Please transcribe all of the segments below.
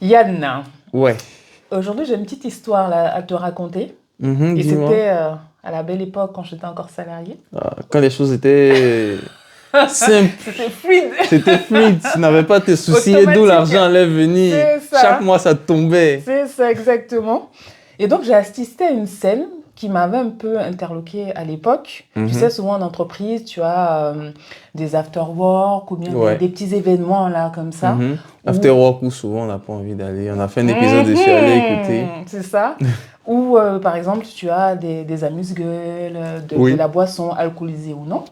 Yann, Ouais. aujourd'hui j'ai une petite histoire là, à te raconter. Et Dis-moi. c'était à la belle époque quand j'étais encore salariée. Quand les choses étaient simples, C'était fluide, c'était fluide, tu n'avais pas à te soucier d'où automatique. l'argent allait venir. C'est Chaque ça, mois, ça tombait. c'est ça exactement. Et donc j'ai assisté à une scène qui m'avait un peu interloquée à l'époque. Tu sais, souvent en entreprise, tu as des after-work ou bien Ouais. des petits événements là comme ça. After work, où souvent on n'a pas envie d'aller. On a fait un épisode dessus, allez écouter. C'est ça. Ou par exemple, tu as des amuse-gueules, de Oui. la boisson alcoolisée ou non.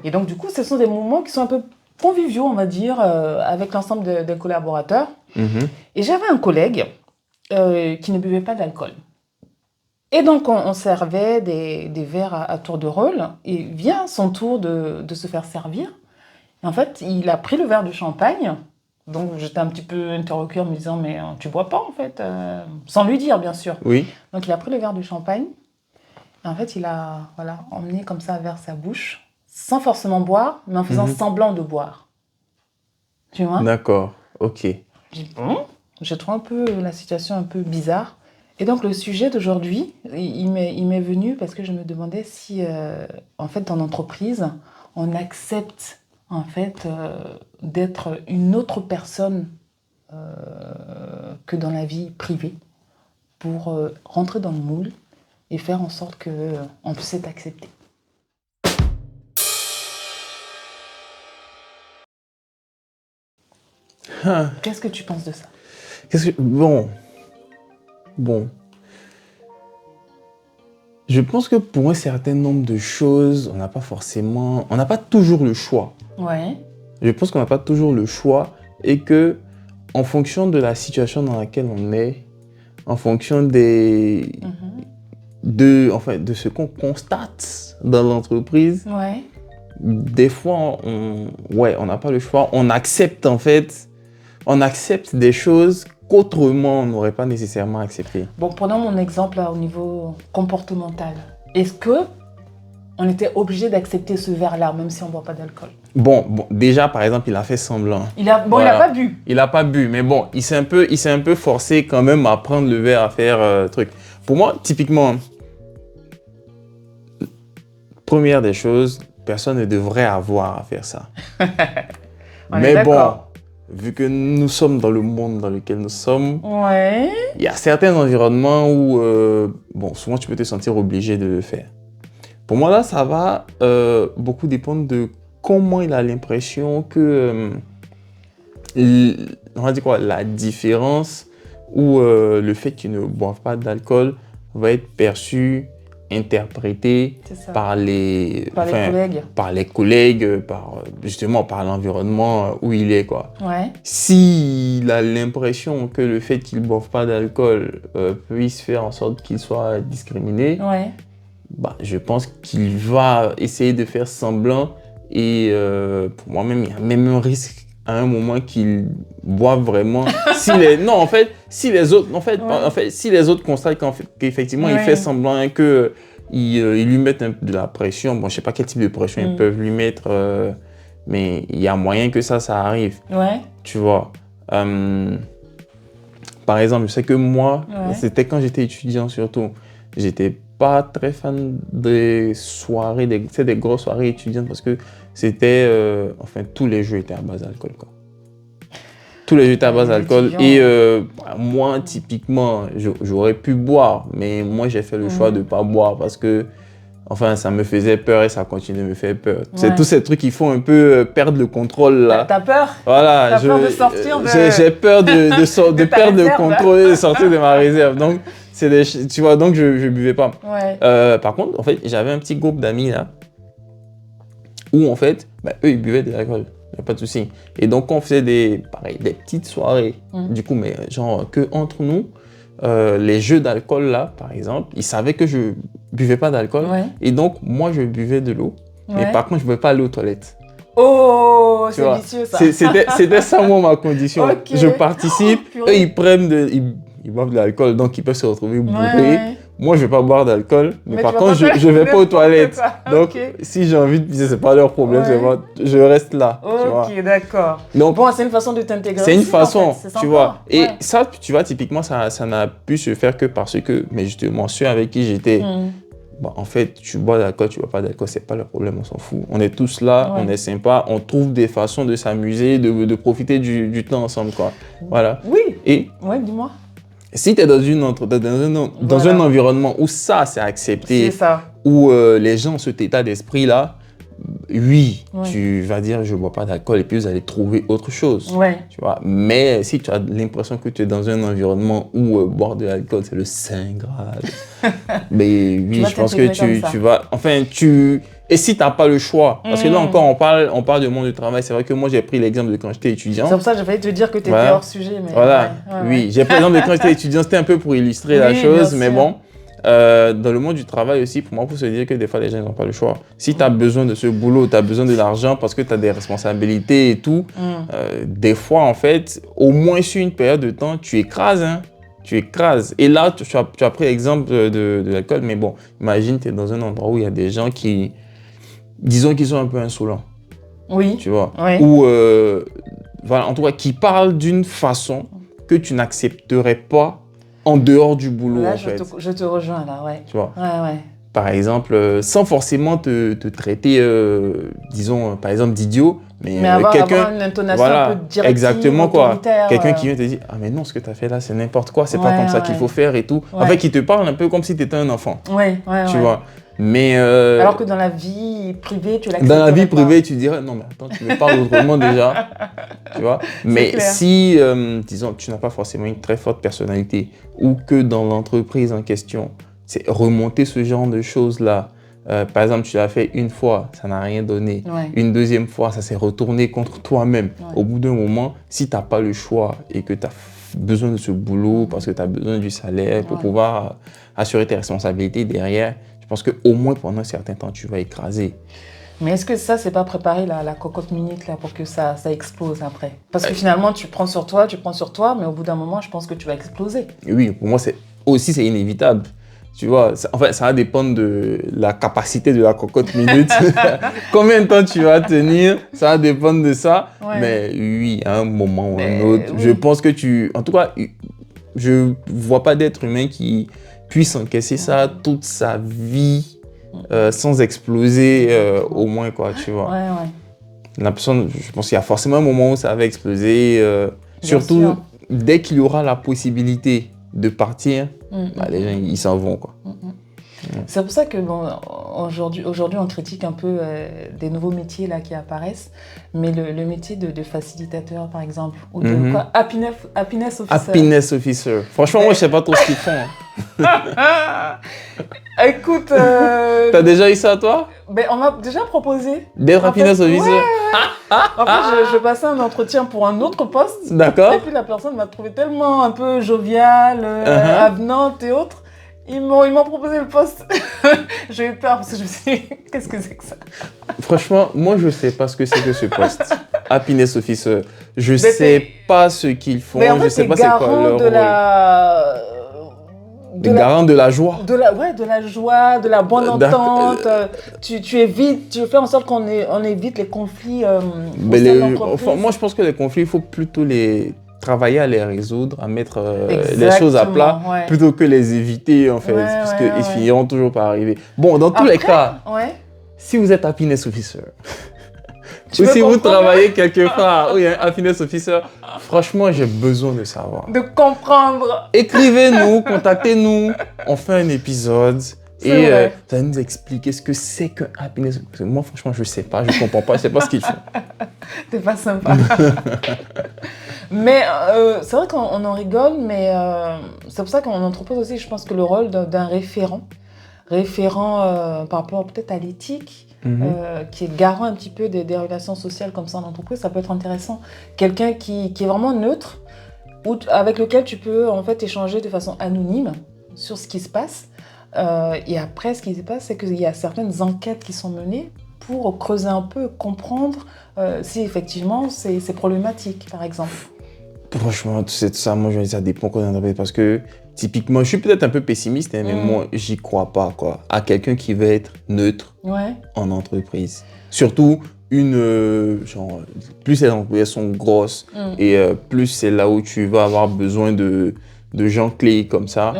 Et donc, du coup, ce sont des moments qui sont un peu conviviaux, on va dire, avec l'ensemble des collaborateurs. Et j'avais un collègue qui ne buvait pas d'alcool. Et donc, on servait des verres à tour de rôle. Et vient son tour de se faire servir. Et en fait, il a pris le verre de champagne. Donc, j'étais un petit peu interloquée en me disant, mais tu bois pas, en fait, sans lui dire, bien sûr. Oui. Donc, il a pris le verre de champagne. Et en fait, il a emmené comme ça vers sa bouche, sans forcément boire, mais en faisant semblant de boire. Tu vois? D'accord. Ok. J'ai dit, bon, je trouve un peu la situation un peu bizarre. Et donc, le sujet d'aujourd'hui, il m'est venu parce que je me demandais si, en fait, dans l'entreprise, on accepte, en fait, d'être une autre personne que dans la vie privée pour rentrer dans le moule et faire en sorte qu'on puisse être accepté. Qu'est-ce que tu penses de ça? Bon. Je pense que pour un certain nombre de choses, on n'a pas toujours le choix. Ouais. Je pense qu'on n'a pas toujours le choix et que, en fonction de la situation dans laquelle on est, en fonction de ce qu'on constate dans l'entreprise, Ouais. des fois, on n'a pas le choix. On accepte des choses qu'autrement on n'aurait pas nécessairement acceptées. Bon, prenons mon exemple là, au niveau comportemental. Est-ce que on était obligé d'accepter ce verre-là, même si on ne boit pas d'alcool? Bon, déjà, par exemple, il a fait semblant. Il a pas bu. Il n'a pas bu, mais bon, il s'est un peu forcé quand même à prendre le verre, à faire truc. Pour moi, typiquement, première des choses, personne ne devrait avoir à faire ça. Mais bon, vu que nous sommes dans le monde dans lequel nous sommes, Ouais. il y a certains environnements où, souvent tu peux te sentir obligé de le faire. Pour moi, là, ça va beaucoup dépendre de comment il a l'impression que, on va dire quoi, la différence ou le fait qu'il ne boive pas d'alcool va être perçu, interprété par les collègues, justement par l'environnement où il est, quoi. Ouais. S'il a l'impression que le fait qu'il ne boive pas d'alcool puisse faire en sorte qu'il soit discriminé, Ouais. je pense qu'il va essayer de faire semblant et pour moi-même, il y a même un risque à un moment qu'il boive vraiment. Si les autres constatent qu'effectivement il fait semblant et qu'ils lui mettent de la pression, bon, je ne sais pas quel type de pression ils peuvent lui mettre, mais il y a moyen que ça arrive. Ouais. Tu vois. Par exemple, je sais que moi, c'était quand j'étais étudiant surtout, j'étais pas très fan des soirées, des grosses soirées étudiantes parce que c'était, tous les jeux étaient à base d'alcool, quoi. Tous les jeux étaient à base d'alcool et moi, typiquement, j'aurais pu boire, mais moi, j'ai fait le choix de pas boire parce que, ça me faisait peur et ça continue de me faire peur. C'est tous ces trucs qui font un peu perdre le contrôle, là. T'as peur? Voilà. T'as peur de sortir de... J'ai peur de perdre le contrôle et de sortir de ma réserve. Donc, tu vois, donc je buvais pas. Ouais. Par contre, j'avais un petit groupe d'amis là où eux ils buvaient de l'alcool, y a pas de souci. Et donc on faisait des petites soirées. Du coup, mais genre que entre nous, les jeux d'alcool là, par exemple, ils savaient que je buvais pas d'alcool et donc moi je buvais de l'eau. Mais par contre, je pouvais pas aller aux toilettes. Oh, c'est vicieux ça. C'était ça moi ma condition. Okay. Je participe, eux ils boivent de l'alcool, donc ils peuvent se retrouver bourrés. moi, je vais pas boire d'alcool, mais par contre, je vais pas aux toilettes. Donc, si j'ai envie de pisser, c'est pas leur problème, c'est moi, je reste là. Ok, d'accord. Donc, bon, c'est une façon de t'intégrer. C'est une façon, en fait. tu vois. Et ça, tu vois, typiquement, ça n'a pu se faire que parce que, mais justement, ceux avec qui j'étais, bon, en fait, tu bois d'alcool, tu bois pas d'alcool, c'est pas le problème, on s'en fout. On est tous là, on est sympa, on trouve des façons de s'amuser, de profiter du temps ensemble, quoi. Voilà. Oui. Et dis-moi. si tu es dans un environnement où ça, c'est accepté, où les gens ont cet état d'esprit-là, oui, tu vas dire je ne bois pas d'alcool et puis vous allez trouver autre chose. Tu vois? Mais si tu as l'impression que tu es dans un environnement où boire de l'alcool, c'est le saint graal, mais oui, je pense que tu vas... Enfin, Et si tu n'as pas le choix, parce que là encore, on parle du monde du travail. C'est vrai que moi, j'ai pris l'exemple de quand j'étais étudiant. C'est pour ça que j'ai failli te dire que tu étais hors sujet. Mais oui, j'ai pris l'exemple de quand j'étais étudiant. C'était un peu pour illustrer la chose, mais bon. Dans le monde du travail aussi, pour moi, il faut se dire que des fois, les gens n'ont pas le choix. Si tu as besoin de ce boulot, tu as besoin de l'argent parce que tu as des responsabilités et tout, des fois, en fait, au moins sur une période de temps, tu écrases. Tu écrases. Et là, tu as pris l'exemple de l'alcool, mais bon, imagine, tu es dans un endroit où il y a des gens qui, disons qu'ils sont un peu insolents. Oui. Tu vois. Oui. Ou, voilà, en tout cas, qui parlent d'une façon que tu n'accepterais pas en dehors du boulot, là, en fait. Je te rejoins, là, ouais. Tu vois. Ouais. Par exemple, sans forcément te traiter, disons, par exemple, d'idiot, mais avoir une intonation un peu directive, exactement, quoi. Quelqu'un qui vient te dire « Ah, mais non, ce que tu as fait là, c'est n'importe quoi, c'est pas comme ça qu'il faut faire et tout. » En fait, qui te parle un peu comme si tu étais un enfant. Tu vois. Mais alors que dans la vie privée, tu l'acceptes. Dans la vie privée, tu dirais « Non, mais attends, tu me parles autrement déjà. » Tu vois. Mais si, disons, tu n'as pas forcément une très forte personnalité ou que dans l'entreprise en question, c'est remonter ce genre de choses-là. Par exemple, tu l'as fait une fois, ça n'a rien donné. Une deuxième fois, ça s'est retourné contre toi-même. Au bout d'un moment, si tu n'as pas le choix et que tu as besoin de ce boulot parce que tu as besoin du salaire pour pouvoir assurer tes responsabilités derrière, je pense qu'au moins pendant un certain temps, tu vas écraser. Mais est-ce que ça, c'est pas préparer la cocotte minute là, pour que ça explose après? Parce que finalement, tu prends sur toi, mais au bout d'un moment, je pense que tu vas exploser. Oui, pour moi, c'est inévitable. Tu vois, en fait, ça va dépendre de la capacité de la cocotte minute. Combien de temps tu vas tenir, ça va dépendre de ça. Mais oui, à un moment ou un autre, je pense que en tout cas, je ne vois pas d'être humain qui puisse encaisser ça toute sa vie sans exploser au moins, quoi, tu vois. La personne, je pense qu'il y a forcément un moment où ça va exploser. Surtout, dès qu'il y aura la possibilité de partir, les gens, ils s'en vont, quoi. C'est pour ça que aujourd'hui, on critique un peu des nouveaux métiers là, qui apparaissent, mais le métier de facilitateur, par exemple, ou de quoi, happiness officer. Happiness officer. Franchement, moi, je ne sais pas trop ce qu'ils font. Écoute... T'as déjà eu ça, toi? On m'a déjà proposé. D'être happiness officer? En fait, je passais un entretien pour un autre poste. D'accord. Et puis la personne m'a trouvé tellement un peu joviale, avenante et autres. Ils m'ont proposé le poste. J'ai eu peur parce que je me suis dit, qu'est-ce que c'est que ça? Franchement, moi, je ne sais pas ce que c'est que ce poste. Happiness officer. Je ne sais pas ce qu'ils font. Mais en fait, je ne sais pas c'est quoi leur rôle. Garant de la joie. De la joie, de la bonne entente. Tu fais en sorte qu'on évite les conflits au sein de l'entreprise. Moi, je pense que les conflits, il faut plutôt travailler à les résoudre, à mettre les choses à plat, plutôt que les éviter, en fait, parce qu'ils finiront toujours par arriver. Bon, dans tous les cas, si vous êtes happiness officer, ou si vous travaillez quelque part où il y a un happiness officer, franchement, j'ai besoin de savoir. De comprendre. Écrivez-nous, contactez-nous, on fait un épisode. Et vous allez nous expliquer ce que c'est qu'un happiness officer. Moi, franchement, je ne sais pas, je ne comprends pas, je ne sais pas ce qu'ils font. T'es pas sympa. Mais c'est vrai qu'on en rigole, mais c'est pour ça qu'en entreprise aussi, je pense que le rôle d'un référent par rapport peut-être à l'éthique, qui est garant un petit peu des relations sociales comme ça en entreprise, ça peut être intéressant. Quelqu'un qui est vraiment neutre, avec lequel tu peux en fait échanger de façon anonyme sur ce qui se passe. Et après, ce qui se passe, c'est qu'il y a certaines enquêtes qui sont menées pour creuser un peu, comprendre si effectivement c'est problématique, par exemple. Franchement, c'est ça, moi je dis ça dépend quoi d'entreprise parce que typiquement, je suis peut-être un peu pessimiste, hein, mais moi j'y crois pas quoi. À quelqu'un qui veut être neutre en entreprise. Surtout genre, plus les entreprises sont grosses et plus c'est là où tu vas avoir besoin de gens clés comme ça.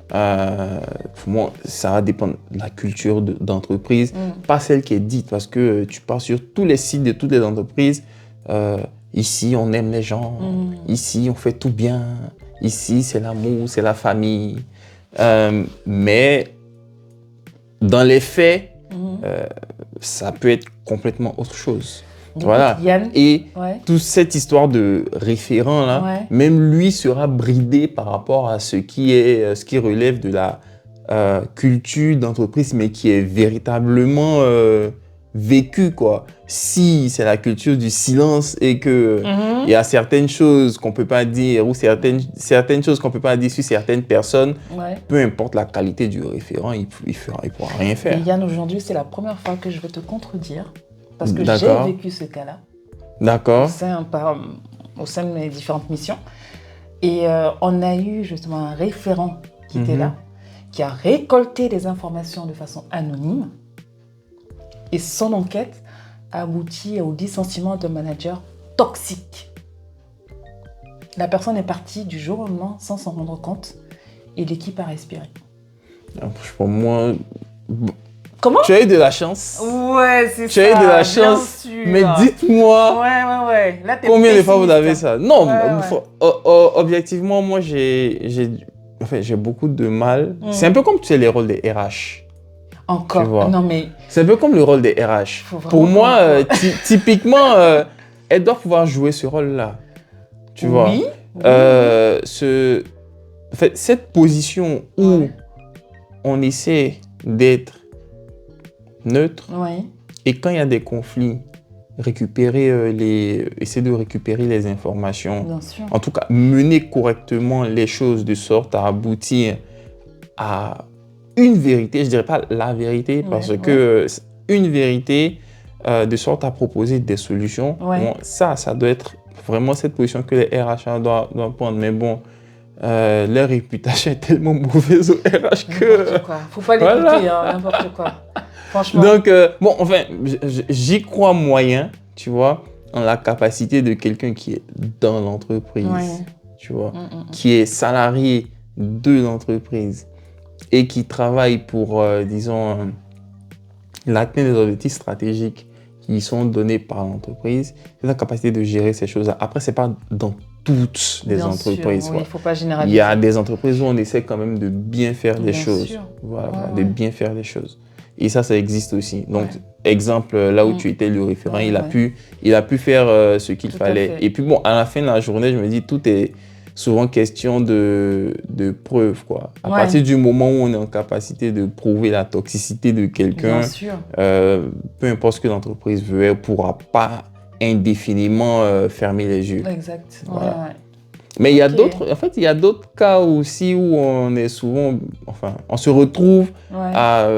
Pour moi, ça va dépendre de la culture d'entreprise, pas celle qui est dite parce que tu pars sur tous les sites de toutes les entreprises. Ici, on aime les gens. Ici, on fait tout bien. Ici, c'est l'amour, c'est la famille. Mais dans les faits, ça peut être complètement autre chose. Voilà. Yann, et toute cette histoire de référent là, même lui sera bridé par rapport à ce qui relève de la culture d'entreprise, mais qui est véritablement vécu quoi. Si c'est la culture du silence et que il y a certaines choses qu'on peut pas dire ou certaines choses qu'on peut pas dire sur certaines personnes, peu importe la qualité du référent, il pourra rien faire. Et Yann, aujourd'hui, c'est la première fois que je vais te contredire parce que j'ai vécu ce cas-là. D'accord. Au sein de mes différentes missions. Et on a eu justement un référent qui était là, qui a récolté des informations de façon anonyme. Et son enquête a abouti au licenciement d'un manager toxique. La personne est partie du jour au lendemain sans s'en rendre compte et l'équipe a respiré. Pour moi... Comment? Tu as eu de la chance. Ouais, c'est ça. Tu as eu de la chance. Mais dites-moi... Ouais. Là, combien de fois vous avez ça? Non, objectivement, moi, j'ai beaucoup de mal. C'est un peu comme, tu sais, les rôles des RH. Encore, non mais... C'est un peu comme le rôle des RH. Pour moi, typiquement, elle doit pouvoir jouer ce rôle-là. Tu vois. Cette position où on essaie d'être neutre et quand il y a des conflits, essayer de récupérer les informations. Bien sûr. En tout cas, mener correctement les choses de sorte à aboutir à une vérité, je dirais pas la vérité, parce que une vérité, de sorte à proposer des solutions. Bon, ça doit être vraiment cette position que les RH doivent prendre. Mais bon, leur réputation est tellement mauvaise au RH que... N'importe quoi. Faut pas l'écouter, n'importe quoi. Franchement. Donc, j'y crois moyen, tu vois, en la capacité de quelqu'un qui est dans l'entreprise, tu vois, qui est salarié de l'entreprise et qui travaille pour, disons, l'atteinte des objectifs stratégiques qui sont donnés par l'entreprise, c'est la capacité de gérer ces choses-là. Après, c'est pas dans toutes les entreprises. Il ne faut pas généraliser. Il y a des entreprises où on essaie quand même de bien faire les choses. Voilà, de bien faire les choses. Et ça existe aussi. Donc, exemple, là où tu étais le référent, il a pu faire ce qu'il fallait. Et puis bon, à la fin de la journée, je me dis, tout est souvent question de preuve, quoi. À partir du moment où on est en capacité de prouver la toxicité de quelqu'un, peu importe ce que l'entreprise veut, elle ne pourra pas indéfiniment fermer les yeux. Exact. Voilà. Mais il y a d'autres cas aussi où on est souvent, on se retrouve à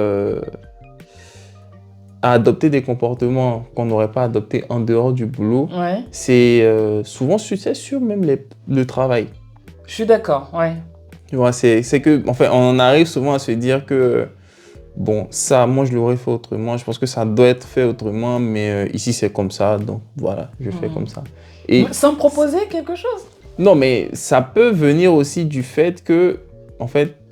adopter des comportements qu'on n'aurait pas adoptés en dehors du boulot. C'est souvent sur même le travail. Je suis d'accord, Tu vois, c'est que, on arrive souvent à se dire que, bon, ça, moi, je l'aurais fait autrement. Je pense que ça doit être fait autrement, mais ici, c'est comme ça. Donc, voilà, je fais comme ça. Et sans proposer quelque chose? Non, mais ça peut venir aussi du fait que,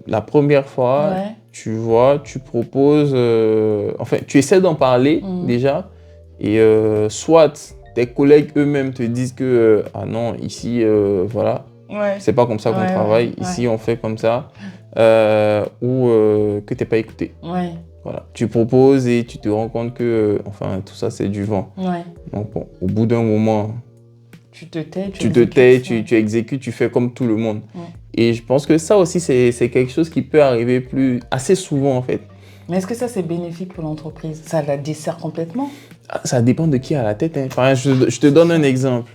la première fois, tu vois, tu proposes... tu essaies d'en parler déjà. Et soit tes collègues eux-mêmes te disent que, ah non, ici, voilà, c'est pas comme ça qu'on travaille. Ici, on fait comme ça. Ou que t'es pas écouté. Voilà. Tu proposes et tu te rends compte que, tout ça, c'est du vent. Donc, bon, au bout d'un moment... Tu te tais, tu exécutes, tu fais comme tout le monde. Et je pense que ça aussi, c'est quelque chose qui peut arriver assez souvent, en fait. Mais est-ce que ça, c'est bénéfique pour l'entreprise? Ça la dessert complètement? Ça dépend de qui a la tête. Hein. Je te donne un exemple.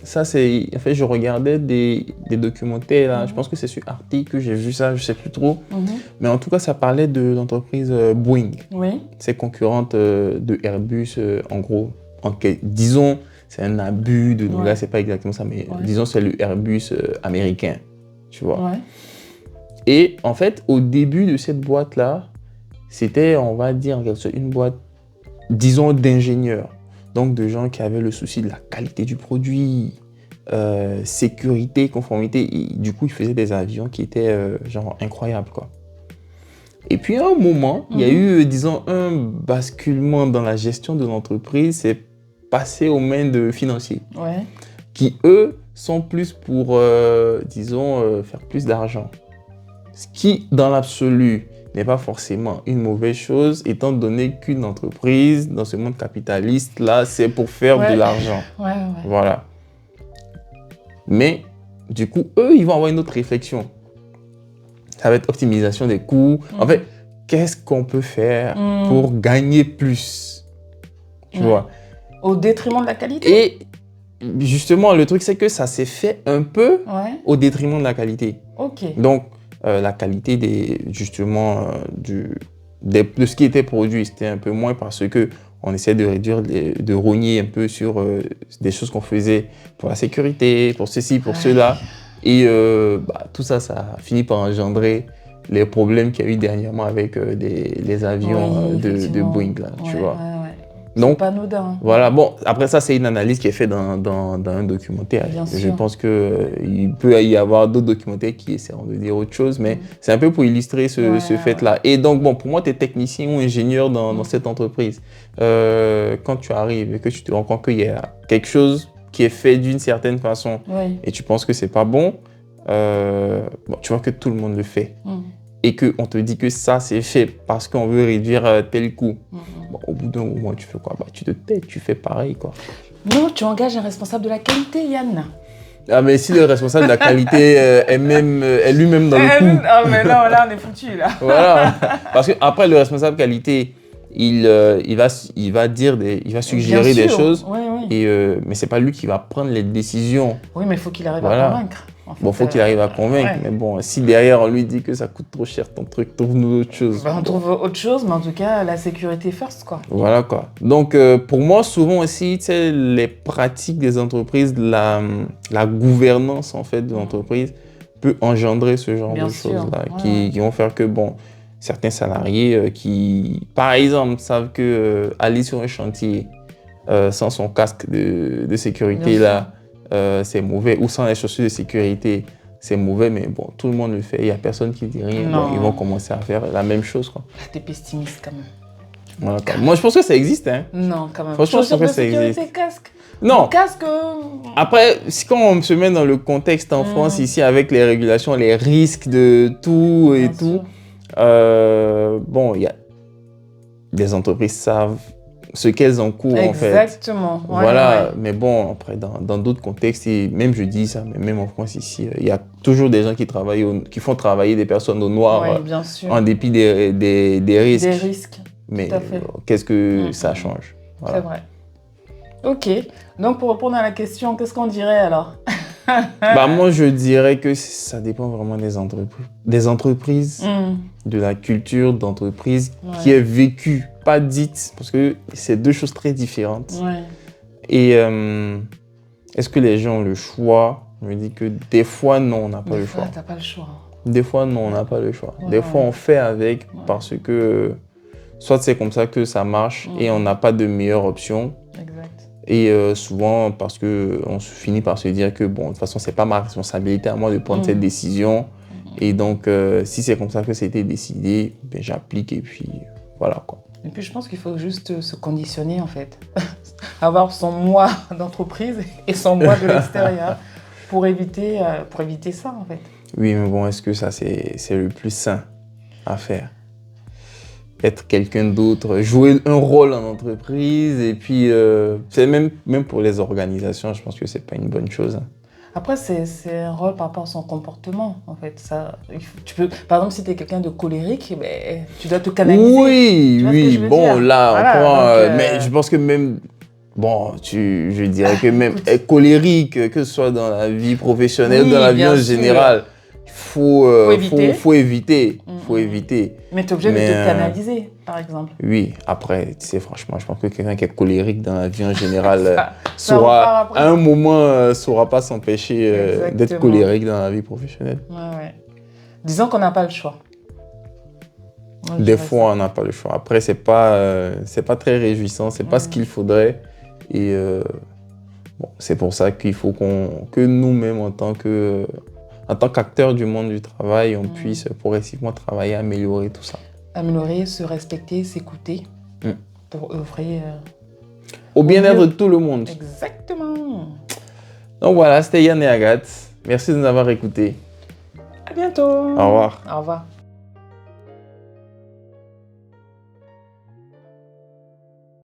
Ça, c'est... je regardais des documentaires, là. Je pense que c'est sur Arte que j'ai vu ça, je sais plus trop. Mais en tout cas, ça parlait de l'entreprise Boeing. C'est concurrente de Airbus, en gros. Disons... c'est un abus de langage, c'est pas exactement ça, mais disons c'est le Airbus américain, tu vois. Ouais. Et en fait, au début de cette boîte-là, c'était, on va dire, une boîte, disons, d'ingénieurs. Donc, de gens qui avaient le souci de la qualité du produit, sécurité, conformité. Et du coup, ils faisaient des avions qui étaient, genre, incroyables, quoi. Et puis, à un moment, il y a eu, disons, un basculement dans la gestion de l'entreprise. C'est passé aux mains de financiers. Ouais. Qui, eux, sont plus pour, disons, faire plus d'argent. Ce qui, dans l'absolu, n'est pas forcément une mauvaise chose, étant donné qu'une entreprise, dans ce monde capitaliste, là, c'est pour faire de l'argent. Ouais. Voilà. Mais, du coup, eux, ils vont avoir une autre réflexion. Ça va être optimisation des coûts. En fait, qu'est-ce qu'on peut faire pour gagner plus? Tu vois? Au détriment de la qualité? Et justement, le truc, c'est que ça s'est fait un peu au détriment de la qualité. Ok. Donc, la qualité de ce qui était produit, c'était un peu moins parce qu'on essaie de réduire, de rogner un peu sur des choses qu'on faisait pour la sécurité, pour ceci, pour cela. Et tout ça, ça a fini par engendrer les problèmes qu'il y a eu dernièrement avec les avions de Boeing, là, tu vois. Donc, pas anodin. Voilà, bon, après ça, c'est une analyse qui est faite dans un documentaire. Bien Je sûr. pense qu'il peut y avoir d'autres documentaires qui essaieront de dire autre chose, mais c'est un peu pour illustrer ce fait-là. Et donc, bon, pour moi, tu es technicien ou ingénieur dans cette entreprise. Quand tu arrives et que tu te rends compte qu'il y a quelque chose qui est fait d'une certaine façon et tu penses que c'est pas bon, tu vois que tout le monde le fait. Et qu'on te dit que ça, c'est fait parce qu'on veut réduire tel coût. Bon, au bout d'un moment, tu fais quoi? Tu te tais, tu fais pareil, quoi. Non, tu engages un responsable de la qualité, Yann. Ah, mais si le responsable de la qualité est lui-même dans le coup. Ah, mais non, là, on est foutu, là. Voilà. Parce qu'après, le responsable qualité, il va suggérer des choses. Mais c'est pas lui qui va prendre les décisions. Oui, mais il faut qu'il arrive à convaincre. En fait, faut qu'il arrive à convaincre, mais bon, si derrière on lui dit que ça coûte trop cher ton truc, trouve-nous autre chose. On trouve autre chose, mais en tout cas, la sécurité first, quoi. Voilà, quoi. Donc, pour moi, souvent aussi, tu sais, les pratiques des entreprises, la gouvernance, en fait, de l'entreprise peut engendrer ce genre de choses-là, qui vont faire que, bon, certains salariés qui, par exemple, savent que aller sur un chantier sans son casque de sécurité, là, c'est mauvais, ou sans les chaussures de sécurité, c'est mauvais, mais bon, tout le monde le fait, il n'y a personne qui dit rien, bon, ils vont commencer à faire la même chose, quoi. T'es pessimiste, quand même. Voilà, moi, je pense que ça existe, hein. Non, quand même. Franchement, je pense que ça existe. Casque. Non. Casque. Après, quand on se met dans le contexte en France, ici, avec les régulations, les risques de tout et tout, bon, il y a des entreprises savent ce qu'elles encourent, en fait. Exactement. Voilà, mais bon, après, dans d'autres contextes, et même je dis ça, mais même en France ici, il y a toujours des gens qui font travailler des personnes au noir en dépit des risques. Des risques. Mais qu'est-ce que ça change? Voilà. C'est vrai. Ok. Donc, pour répondre à la question, qu'est-ce qu'on dirait alors? Moi, je dirais que ça dépend vraiment des entreprises, de la culture d'entreprise qui est vécue, pas dite, parce que c'est deux choses très différentes. Et est-ce que les gens ont le choix? Je me dis que des fois, non, on n'a pas le choix. T'as pas le choix. Des fois, non, on n'a pas le choix. Des fois, on fait avec parce que soit c'est comme ça que ça marche et on n'a pas de meilleure option. Exact. Et souvent parce qu'on finit par se dire que bon, de toute façon, c'est pas ma responsabilité à moi de prendre cette décision. Et donc, si c'est comme ça que c'était décidé, ben, j'applique et puis voilà, quoi. Et puis, je pense qu'il faut juste se conditionner, en fait. Avoir son moi d'entreprise et son moi de l'extérieur pour éviter ça, en fait. Oui, mais bon, est-ce que ça, c'est le plus sain à faire? Être quelqu'un d'autre, jouer un rôle en entreprise, et puis c'est même pour les organisations, je pense que c'est pas une bonne chose. Après, c'est un rôle par rapport à son comportement, en fait. Ça, tu peux, par exemple, si tu es quelqu'un de colérique, ben, tu dois te canaliser. Oui, bon, là, voilà, donc, mais je pense que même, bon, je dirais que même être colérique, que ce soit dans la vie professionnelle ou dans la vie en général, il éviter. Faut éviter. Mais tu es obligé de te canaliser, par exemple. Oui, après, tu sais, franchement, je pense que quelqu'un qui est colérique dans la vie en général à un moment, saura pas s'empêcher d'être colérique dans la vie professionnelle. Ouais. Disons qu'on n'a pas le choix. Des fois, on n'a pas le choix. Après, c'est pas très réjouissant, c'est pas ce qu'il faudrait. Et c'est pour ça qu'il faut que nous-mêmes, en tant qu'acteurs du monde du travail, on puisse progressivement travailler, améliorer tout ça. Améliorer, se respecter, s'écouter pour œuvrer au bien-être de tout le monde. Exactement. Donc voilà, c'était Yann et Agathe. Merci de nous avoir écoutés. À bientôt. Au revoir. Au revoir.